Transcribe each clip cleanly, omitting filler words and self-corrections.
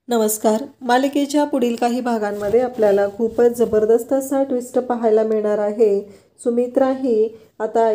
नमस्कार. मालिकेच्या पुढील काही भागांमध्ये आपल्याला खूपच जबरदस्त असा ट्विस्ट पाहायला मिळणार आहे. सुमित्रा ही आता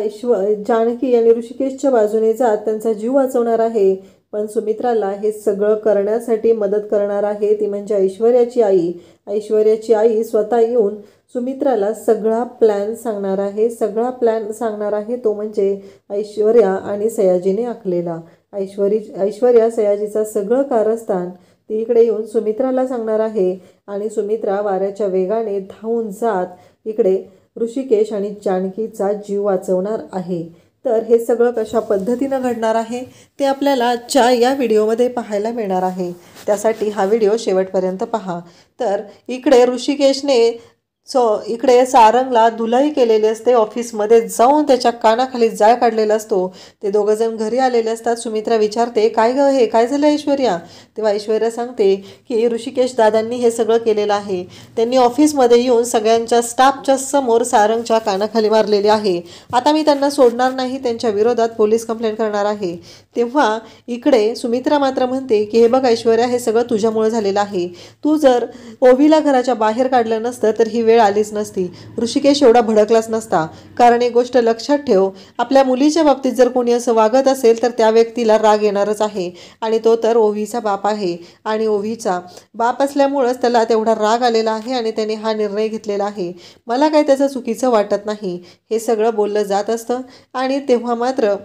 जानकी आणि ऋषिकेशच्या बाजूने जात त्यांचा जीव वाचवणार आहे. पण सुमित्राला हे सगळं करण्यासाठी मदत करणार आहे ती म्हणजे ऐश्वर्याची आई. ऐश्वर्याची आई स्वतः येऊन सुमित्राला सगळा प्लॅन सांगणार आहे. सगळा प्लॅन सांगणार आहे तो म्हणजे ऐश्वर्या आणि सयाजीने आखलेला. ऐश्वर्या सयाजीचा सगळं कारस्थान ती इकडे येऊन सुमित्राला सांगणार आहे. आणि सुमित्रा वाऱ्याच्या वेगाने धावून जात इकडे ऋषिकेश आणि जानकीचा जीव वाचवणार आहे. तर हे सगळं कशा पद्धतीनं घडणार आहे ते आपल्याला आजच्या या व्हिडिओमध्ये पाहायला मिळणार आहे. त्यासाठी हा व्हिडिओ शेवटपर्यंत पहा. तर इकडे ऋषिकेशने इकडे सारंगला धुलाई केलेली असते. ऑफिसमध्ये जाऊन त्याच्या कानाखाली जाळ काढलेला असतो. ते दोघं जण घरी आलेले असतात. सुमित्रा विचारते, काय गं हे काय झालं ऐश्वर्या? तेव्हा ऐश्वर्या सांगते की ऋषिकेश दादांनी हे सगळं केलेलं आहे. त्यांनी ऑफिसमध्ये येऊन सगळ्यांच्या स्टाफच्या समोर सारंगच्या कानाखाली मारलेली आहे. आता मी त्यांना सोडणार नाही, त्यांच्या विरोधात पोलीस कंप्लेंट करणार आहे. तेव्हा इकडे सुमित्रा मात्र म्हणते की हे बघ ऐश्वर्या, हे सगळं तुझ्यामुळे झालेलं आहे. तू जर ओवीला घराच्या बाहेर काढलं नसतं तर ही वेळ आलीच नसती. ऋषिकेश एवढा भडकलाच नसता. कारण एक गोष्ट लक्षात ठेव, आपल्या मुलीच्या बाबतीत जर कोणी असं वागत असेल तर त्या व्यक्तीला राग येणारच आहे. आणि तो तर ओवीचा बाप आहे. आणि ओवीचा बाप असल्यामुळंच त्याला तेवढा राग आलेला आहे आणि त्याने हा निर्णय घेतलेला आहे. मला काही त्याचं चुकीचं वाटत नाही. हे सगळं बोललं जात असतं. आणि तेव्हा मात्र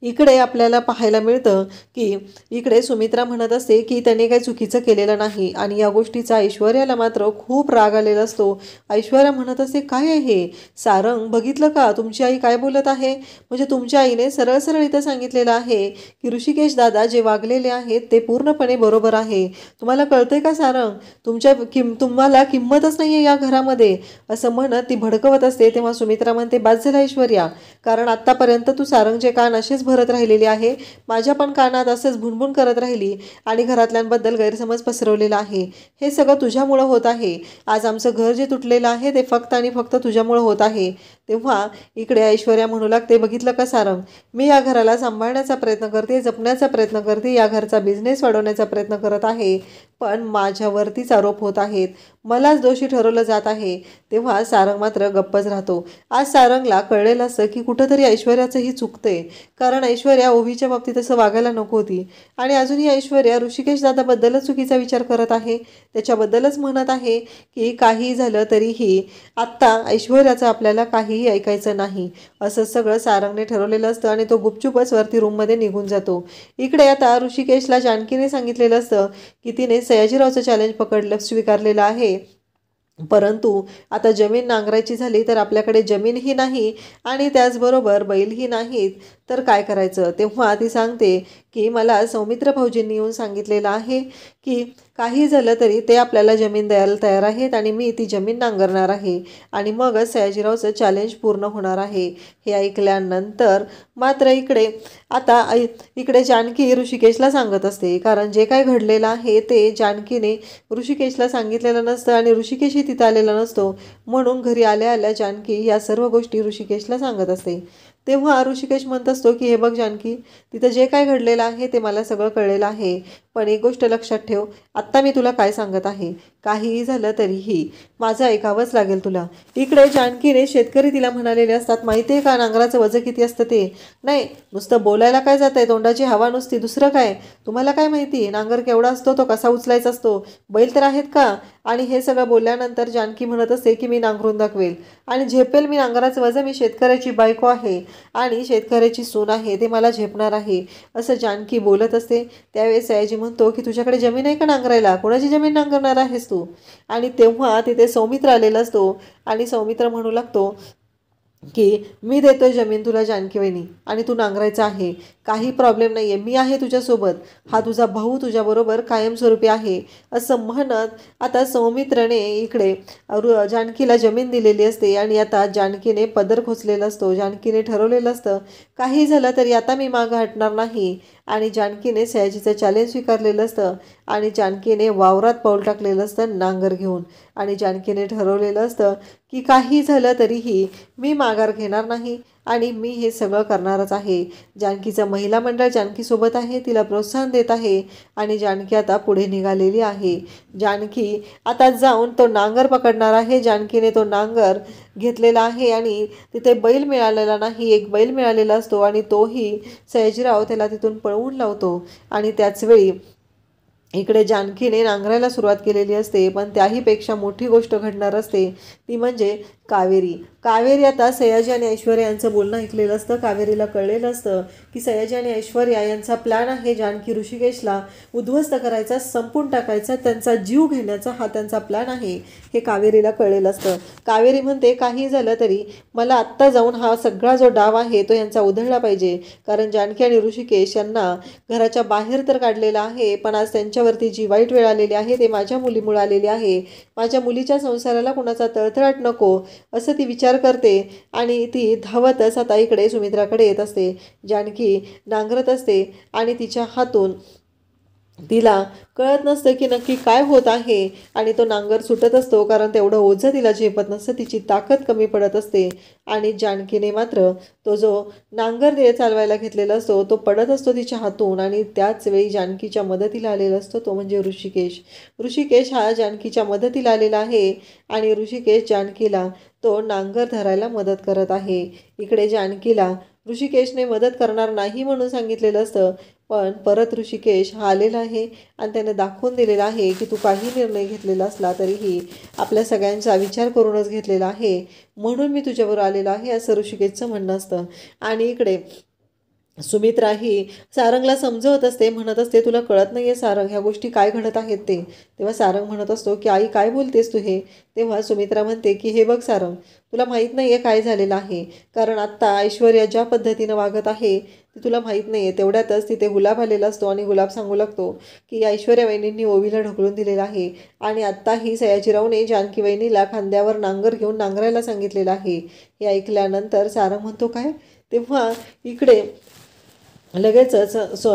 इकडे आपल्याला पाहायला मिळतं की इकडे सुमित्रा म्हणत असते की त्याने काही चुकीचं केलेलं नाही. आणि या गोष्टीचा ऐश्वर्याला मात्र खूप राग आलेला असतो. ऐश्वर्या म्हणत असते, काय आहे सारंग, बघितलं का तुमची आई काय बोलत आहे? म्हणजे तुमच्या आईने सरळ सरळ इथं सांगितलेलं आहे की ऋषिकेश दादा जे वागलेले आहेत ते पूर्णपणे बरोबर आहे. तुम्हाला कळतंय का सारंग? तुम्हाला किंमतच नाही आहे या घरामध्ये, असं म्हणत ती भडकवत असते. तेव्हा सुमित्रा म्हणते, बाद झालं ऐश्वर्या, कारण आत्तापर्यंत तू सारंगचे कान असेच भरत राहिलेली आहे. माझ्या पण कानात असंच भुणभुण करत राहिली आणि घरातल्यांबद्दल गैरसमज पसरवलेला आहे. हे सगळं तुझ्यामुळं होत आहे. आज आमचं घर जे तुटलेलं आहे ते फक्त आणि फक्त तुझ्यामुळं होत आहे. तेव्हा इकडे ऐश्वर्या म्हणू लागते, बघितलं का सारंग, मी या घराला सांभाळण्याचा प्रयत्न करते, जपण्याचा प्रयत्न करते, या घरचा बिझनेस वाढवण्याचा प्रयत्न करत आहे, पण माझ्यावरतीच आरोप होत आहेत, मलाच दोषी ठरवलं जात आहे. तेव्हा सारंग मात्र गप्पच राहतो. आज सारंगला कळलेलं असतं की कुठंतरी ऐश्वर्याचंही चुकतंय. कारण ऐश्वर्या ओवीच्या बाबतीत असं वागायला नको होती. आणि अजूनही ऐश्वर्या ऋषिकेश दादाबद्दलच चुकीचा विचार करत आहे. त्याच्याबद्दलच म्हणत आहे की काही झालं तरीही आत्ता ऐश्वर्याचं आपल्याला काहीही ऐकायचं नाही, असं सगळं सारंगने ठरवलेलं असतं. आणि तो गुपचूपच वरती रूममध्ये निघून जातो. इकडे आता ऋषिकेशला जानकीने सांगितलेलं असतं की तिने सयाजीरावचं चॅलेंज स्वीकारलेलं आहे. परंतु आता जमीन नांगरायची झाली तर आपल्याकडे जमीनही नाही आणि त्याचबरोबर बैलही नाहीत, तर काय करायचं? तेव्हा ती सांगते की मला सौमित्र भाऊजींनी येऊन सांगितलेलं आहे की काही झालं तरी ते आपल्याला जमीन द्यायला तयार आहेत आणि मी ती जमीन नांगरणार आहे आणि मगच सयाजीरावचं चॅलेंज पूर्ण होणार आहे. हे ऐकल्यानंतर मात्र इकडे जानकी ऋषिकेशला सांगत असते. कारण जे काय घडलेलं आहे ते जानकीने ऋषिकेशला सांगितलेलं नसतं आणि ऋषिकेशही तिथं आलेला नसतो. म्हणून घरी आल्या आल्या जानकी या सर्व गोष्टी ऋषिकेशला सांगत असते. तेव्हा ऋषिकेश म्हणत असतो की हे बघ जानकी, तिथं जे काय घडलेलं आहे ते मला सगळं कळलेलं आहे, पण एक गोष्ट लक्षात ठेव, आत्ता मी तुला काय सांगत आहे, काहीही झालं तरीही माझं ऐकावंच लागेल तुला. इकडे जानकीने शेतकरी तिला म्हणालेले असतात, माहिती आहे का नांगराचं वजन किती असतं ते? नाही, नुसतं बोलायला काय जात आहे, तोंडाची हवा नुसती, दुसरं काय? तुम्हाला काय माहिती नांगर केवढा असतो, तो कसा उचलायचा असतो, बैल तर आहेत का? आणि हे सगळं बोलल्यानंतर जानकी म्हणत असते की मी नांगरून दाखवेल आणि झेपेल मी नांगराचं वजन, मी शेतकऱ्याची बायको आहे आणि शेतकऱ्याची सून आहे, ते मला झेपणार आहे, असं जानकी बोलत असते. त्यावेळेस सयाजी म्हणतो की तुझ्याकडे जमीन आहे का नांगरायला? कोणाची जमीन नांगरणार आहेस तू? आणि तेव्हा तिथे सौमित्र आलेला असतो आणि सौमित्र म्हणू लागतो की मी देतोय जमीन तुला जानकी वहिनी आणि तू नांगरायचं आहे, काही प्रॉब्लेम नाही आहे, मी आहे तुझ्यासोबत, हा तुझा भाऊ तुझ्याबरोबर कायमस्वरूपी आहे, असं म्हणत आता सौमित्रने इकडे जानकीला जमीन दिलेली असते. आणि आता जानकीने पदर खोचलेला असतो. जानकीने ठरवलेलं असतं काही झालं तरी आता मी मागं हटणार नाही. आणि जानकीने सयाजीचं चॅलेंज स्वीकारलेलं असतं आणि जानकीने वावरात पाऊल टाकलेलं असतं नांगर घेऊन. आणि जानकीने ठरवलेलं असतं की काही झालं तरीही मी माघार घेणार नाही आणि मी हे सगळं करणारच आहे. जानकीचं महिला मंडळ जानकीसोबत आहे, तिला प्रोत्साहन देत आहे आणि जानकी आता पुढे निघालेली आहे. जानकी आता जाऊन तो नांगर पकडणार आहे. जानकीने तो नांगर घेतलेला आहे आणि तिथे बैल मिळालेला नाही, एक बैल मिळालेला असतो आणि तोही सयाजीराव त्याला तिथून पळवून लावतो. आणि त्याचवेळी इकडे जानकीने नांगरायला सुरुवात केलेली असते, पण त्याहीपेक्षा मोठी गोष्ट घडणार असते, ती म्हणजे कावेरी आता सयाजी आणि ऐश्वर्या यांचं बोलणं ऐकलेलं असतं. कावेरीला कळलेलं असतं की सयाजी आणि ऐश्वर्या यांचा प्लॅन आहे जानकी ऋषिकेशला उद्ध्वस्त करायचा, संपून टाकायचा, त्यांचा जीव घेण्याचा हा त्यांचा प्लॅन आहे, हे कावेरीला कळलेलं असतं. कावेरी म्हणते काही झालं तरी मला आत्ता जाऊन हा सगळा जो डाव आहे तो यांचा उधळला पाहिजे, कारण जानकी आणि ऋषिकेश यांना घराच्या बाहेर तर काढलेला आहे, पण आज त्यांच्यावरती जी वाईट वेळ आलेली आहे ते माझ्या मुलीमुळे आलेली आहे. माझ्या मुलीच्या संसाराला कुणाचा तळतळाट नको असं ती विचार करते आणि ती धावतच आता इकडे सुमित्राकडे येत असते. जानकी नांगरत असते आणि तिच्या हातून तिला कळत नसतं की नक्की काय होत आहे आणि तो नांगर सुटत असतो, कारण तेवढं ओझं तिला झेपत नसतं, तिची ताकद कमी पडत असते. आणि जानकीने मात्र तो जो नांगर चालवायला घेतलेला असतो तो पडत असतो तिच्या हातून आणि त्याच वेळी जानकीच्या मदतीला आलेला असतो तो म्हणजे ऋषिकेश हा जानकीच्या मदतीला आलेला आहे आणि ऋषिकेश जानकीला तो नांगर धरायला मदत करत आहे. इकडे जानकीला ऋषिकेशने मदत करणार नाही म्हणून सांगितलेलं असतं, पण परत ऋषिकेश हा आलेला आहे आणि त्याने दाखवून दिलेला आहे की तू काही निर्णय घेतलेला असला तरीही आपल्या सगळ्यांचा विचार करूनच घेतलेला आहे, म्हणून मी तुझ्याबरोबर आलेला आहे असं ऋषिकेशचं म्हणणं असतं. आणि इकडे सुमित्रा ही सारंगला समजवत असते, म्हणत असते तुला कळत नाही आहे सारंग, ह्या गोष्टी काय घडत आहेत ते. तेव्हा सारंग म्हणत असतो की आई काय बोलतेस तू हे. तेव्हा सुमित्रा म्हणते की हे बघ सारंग, तुला माहीत नाही आहे काय झालेलं आहे, कारण आत्ता ऐश्वर्या ज्या पद्धतीनं वागत आहे ते तुला माहीत नाही आहे. तेवढ्यातच तिथे गुलाब आलेला असतो आणि गुलाब सांगू लागतो की ऐश्वर्या वहिनींनी ओवीला ढकलून दिलेलं आहे आणि आत्ताही सयाजीरावने जानकी वहिनीला खांद्यावर नांगर घेऊन नांगरायला सांगितलेलं आहे. हे ऐकल्यानंतर सारंग म्हणतो काय. तेव्हा इकडे लगेचच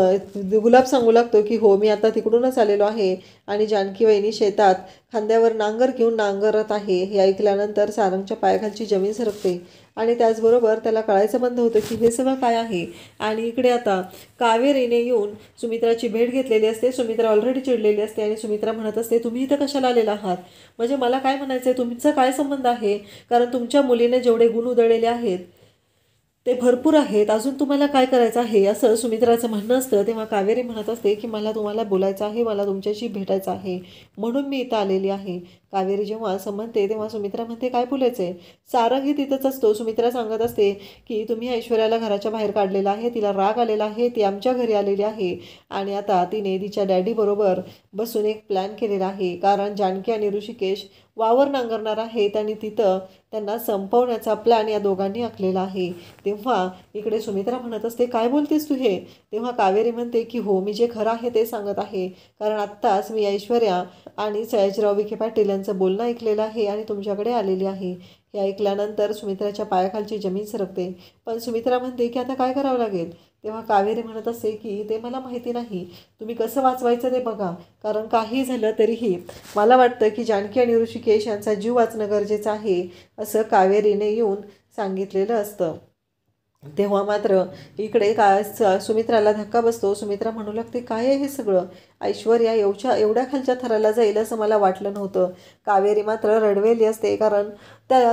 गुलाब सांगू लागतो की हो मी आता तिकडूनच आलेलो आहे आणि जानकी वहिनी शेतात खांद्यावर नांगर घेऊन नांगरत आहे. हे ऐकल्यानंतर सारंगच्या पायाखालची जमीन सरकते आणि त्याचबरोबर त्याला कळायचं बंद होतं की हे सगळं काय आहे. आणि इकडे आता कावेरीने येऊन सुमित्राची भेट घेतलेली असते. सुमित्रा ऑलरेडी चिडलेली असते आणि सुमित्रा म्हणत असते तुम्ही इथं कशाला आलेला आहात, म्हणजे मला काय म्हणायचं आहे, तुमचा काय संबंध आहे, कारण तुमच्या मुलीने जेवढे गुण उधळलेले आहेत ते भरपूर आहेत, अजून तुम्हाला काय करायचं आहे असं सुमित्राचं म्हणणं असतं. तेव्हा कावेरी म्हणत असते की मला तुम्हाला बोलायचं आहे, मला तुमच्याशी भेटायचं आहे, म्हणून मी इथं आलेली आहे. कावेरी जेव्हा असं म्हणते तेव्हा सुमित्रा म्हणते काय बोलायचं आहे. सारंगही तिथंच असतो. सुमित्रा सांगत असते की तुम्ही ऐश्वर्याला घराच्या बाहेर काढलेलं आहे, तिला राग आलेला आहे, ती आमच्या घरी आलेली आहे आणि आता तिने तिच्या डॅडीबरोबर बसून एक प्लॅन केलेला आहे, कारण जानकी आणि ऋषिकेश वावर नांगरणार आहेत आणि तिथं त्यांना संपवण्याचा प्लॅन या दोघांनी आखलेला आहे. तेव्हा इकडे सुमित्रा म्हणत असते काय बोलतेस तू हे. तेव्हा कावेरी म्हणते की हो मी जे खरं आहे ते सांगत आहे, कारण आत्ताच मी ऐश्वर्या आणि सयाजीराव विखे पाटील यांचं बोलणं ऐकलेलं आहे आणि तुमच्याकडे आलेली आहे. हे ऐकल्यानंतर सुमित्राच्या पायाखालची जमीन सरकते, पण सुमित्रा म्हणते की आता काय करावं लागेल. तेव्हा कावेरी म्हणत असते की ते मला माहिती नाही, तुम्ही कसं वाचवायचं ते बघा, कारण काही झालं तरीही मला वाटतं की जानकी आणि ऋषिकेश यांचा जीव वाचणं गरजेचं आहे असं कावेरीने येऊन सांगितलेलं असतं. तेव्हा मात्र इकडे सुमित्राला धक्का बसतो. सुमित्रा म्हणू लागते काय आहे हे सगळं, ऐश्वर्या एवढ्या खालच्या थराला जाईल असं मला वाटलं नव्हतं. कावेरी मात्र रडवेली असते, कारण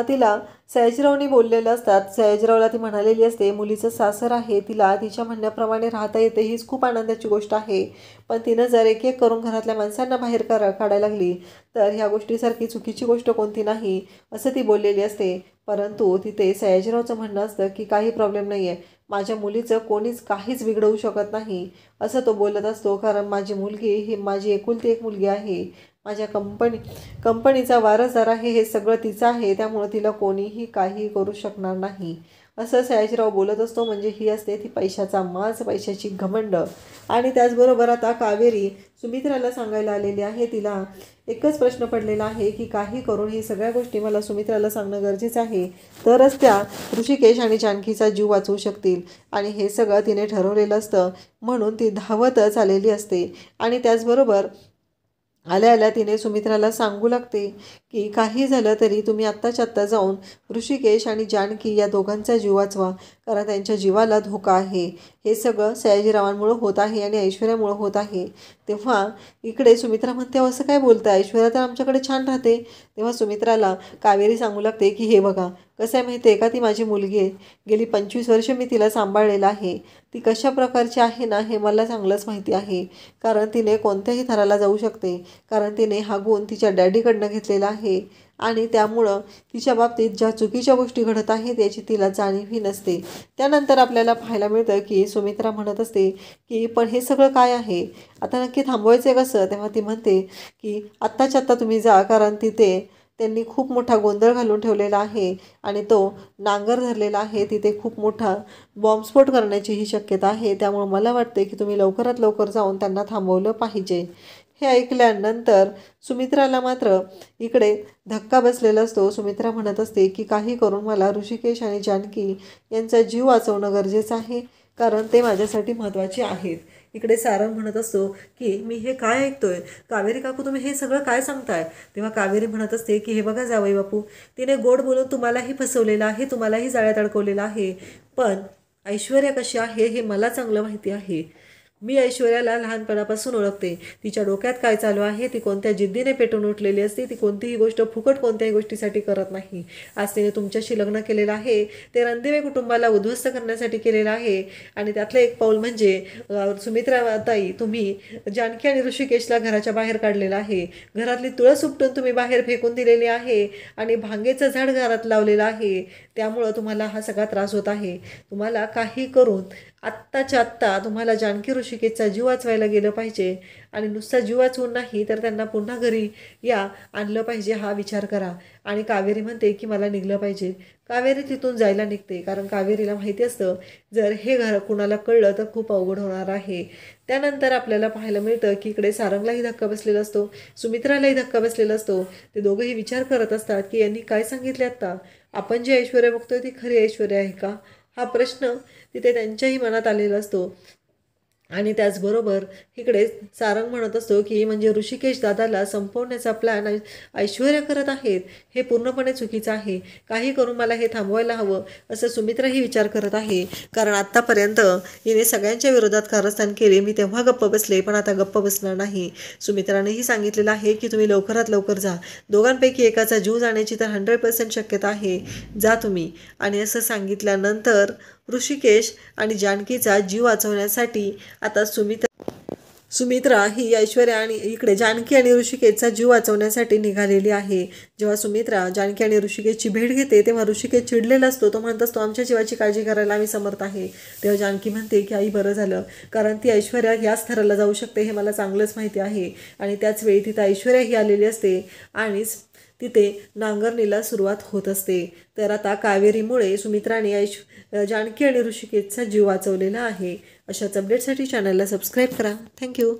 तिला सयाजीरावने बोललेलं असतात. सयाजीरावला ती म्हणालेली असते मुलीचं सासर आहे, तिला तिच्या म्हणण्याप्रमाणे राहता येते, हीच खूप आनंदाची गोष्ट आहे, पण तिनं जर एक एक करून घरातल्या माणसांना बाहेर काढायला लागली तर ह्या गोष्टीसारखी चुकीची गोष्ट कोणती नाही असं ती बोललेली असते. परंतु तिथे सयाजीरावचं म्हणणं असतं की काही प्रॉब्लेम नाही आहे, माझ्या मुलीचं कोणीच काहीच बिघडवू शकत नाही असं तो बोलत असतो, कारण माझी मुलगी ही माझी एकुलती एक मुलगी आहे, माझ्या कंपनीचा वारसदार आहे, हे सगळं तिचं आहे, त्यामुळं तिला कोणीही काही करू शकणार नाही असं सयाजीराव बोलत असतो. म्हणजे ही असते ती पैशाचा माज, पैशाची घमंड. आणि त्याचबरोबर आता कावेरी सुमित्राला सांगायला आलेली आहे. तिला एकच प्रश्न पडलेला आहे की काही करून ही सगळ्या गोष्टी मला सुमित्राला सांगणं गरजेचं आहे, तरच त्या ऋषिकेश आणि जानकीचा जीव वाचवू शकतील. आणि हे सगळं तिने ठरवलेलं असतं, म्हणून ती धावतच आलेली असते. आणि त्याचबरोबर आल्या तिने सुमित्राला सांगू लागते की काही झालं तरी तुम्ही आत्ताच्या आत्ता जाऊन ऋषिकेश आणि जानकी या दोघांचा जीव वाचवा, कारण त्यांच्या जीवाला धोका आहे. हे सगळं सयाजीरावांमुळं होत आहे आणि ऐश्वर्यामुळं होत आहे. तेव्हा इकडे सुमित्रा म्हणते, असं काय बोलताय, ऐश्वर्या तर आमच्याकडे छान राहते. तेव्हा सुमित्राला कावेरी सांगू लागते की हे बघा, कसं आहे माहिती आहे का, ती माझी मुलगी आहे. गेली 25 वर्ष मी तिला सांभाळलेलं आहे. ती कशा प्रकारची आहे ना हे मला चांगलंच माहिती आहे. कारण तिने कोणत्याही थराला जाऊ शकते. कारण तिने हा गुण तिच्या डॅडीकडनं घेतलेला आहे आणि त्यामुळं तिच्या बाबतीत ज्या चुकीच्या गोष्टी घडत आहेत याची तिला जाणीवही नसते. त्यानंतर आपल्याला पाहायला मिळतं की सुमित्रा म्हणत असते की पण हे सगळं काय आहे, आता नक्की थांबवायचं आहे कसं. तेव्हा ती म्हणते की आत्ताच्या आत्ता तुम्ही जा, कारण तिथे त्यांनी खूप मोठा गोंधळ घालून ठेवलेला आहे आणि तो नांगर धरलेला आहे. तिथे खूप मोठा बॉम्बस्फोट करण्याचीही शक्यता आहे. त्यामुळे मला वाटते की तुम्ही लवकरात लवकर जाऊन त्यांना थांबवलं पाहिजे. हे ऐकल्यानंतर सुमित्राला मात्र इकडे धक्का बसलेला असतो. सुमित्रा म्हणत असते की काही करून मला ऋषिकेश आणि जानकी यांचा जीव वाचवणं गरजेचं आहे, कारण ते माझ्यासाठी महत्त्वाचे आहेत. इकडे सारंग म्हणत असतो की मी हे काय ऐकतोय, कावेरी काकू तुम्ही हे सगळं काय सांगताय. तेव्हा कावेरी म्हणत असते की हे बघा जावई बापू, तिने गोड बोलून तुम्हालाही फसवलेलं आहे, तुम्हालाही जाळ्यात अडकवलेलं आहे. पण ऐश्वर्या कशी आहे हे मला चांगलं माहिती आहे. मी ऐश्वर्याला लहानपणापासून ओळखते. तिच्या डोक्यात काय चालू आहे, ती कोणत्या जिद्दीने पेटून उठलेली असते. ती कोणतीही गोष्ट फुकट कोणत्याही गोष्टीसाठी करत नाही. आज तिने तुमच्याशी लग्न केलेलं आहे ते रणदिवे कुटुंबाला उद्ध्वस्त करण्यासाठी केलेलं आहे. आणि त्यातलं एक पाऊल म्हणजे सुमित्रा ताई, तुम्ही जानकी आणि ऋषिकेशला घराच्या बाहेर काढलेलं आहे. घरातली तुळस उपटून तुम्ही बाहेर फेकून दिलेली आहे आणि भांगेचं झाड घरात लावलेलं आहे. त्यामुळं तुम्हाला हा सगळा त्रास होत आहे. तुम्हाला काही करून आत्ताच्या आत्ता तुम्हाला जानकी ऋषिकेशचा जीव वाचवायला गेलं पाहिजे आणि नुसता जीव वाचवून नाही तर त्यांना पुन्हा घरी आणलं पाहिजे, हा विचार करा. आणि कावेरी म्हणते की मला निघलं पाहिजे. कावेरी तिथून जायला निघते, कारण कावेरीला माहिती असतं जर हे घर कुणाला कळलं तर खूप अवघड होणार आहे. त्यानंतर आपल्याला पाहायला मिळतं की इकडे सारंगलाही धक्का बसलेला असतो, सुमित्रालाही धक्का बसलेला असतो. ते दोघंही विचार करत असतात की यांनी काय सांगितले आत्ता, आपण जी ऐश्वर्या बघतोय ती खरी ऐश्वर्या आहे का, हा प्रश्न तिथे त्यांच्याही मनात आलेला असतो. आणि त्याचबरोबर इकडे सारंग म्हणत असतो की म्हणजे ऋषिकेश दादाला संपवण्याचा प्लॅन ऐश्वर्या करत आहेत, हे पूर्णपणे चुकीचं आहे. काही करून मला हे थांबवायला हवं असं सुमित्राही विचार करत आहे. कारण आत्तापर्यंत हिने सगळ्यांच्या विरोधात कारस्थान केले, मी तेव्हा गप्प बसले पण आता गप्प बसणार नाही. सुमित्रानेही सांगितलेलं आहे की तुम्ही लवकरात लवकर जा. दोघांपैकी एकाचा जीव जाण्याची तर 100% शक्यता आहे, जा तुम्ही. आणि असं सांगितल्यानंतर ऋषिकेश आणि जानकीचा जीव वाचवण्यासाठी आता सुमित्रा ही ऐश्वर्या आणि इकडे जानकी आणि ऋषिकेशचा जीव वाचवण्यासाठी निघालेली आहे. जेव्हा सुमित्रा जानकी आणि ऋषिकेशची भेट घेते तेव्हा ऋषिकेश चिडलेला असतो. तो म्हणत असतो आमच्या जीवाची काळजी करायला आम्ही समर्थ आहे. तेव्हा जानकी म्हणते की आई बरं झालं, कारण ती ऐश्वर्या याच थराला जाऊ शकते हे मला चांगलंच माहिती आहे. आणि त्याच वेळी तिथं ऐश्वर्या ही आलेली असते आणि तिथे नांगरणीला सुरुवात होत असते. तर आता कावेरीमुळे सुमित्राने जानकी आणि ऋषिकेशचा जीव वाचवलेला आहे. अशाच अपडेटसाठी चॅनलला सबस्क्राईब करा. थँक्यू.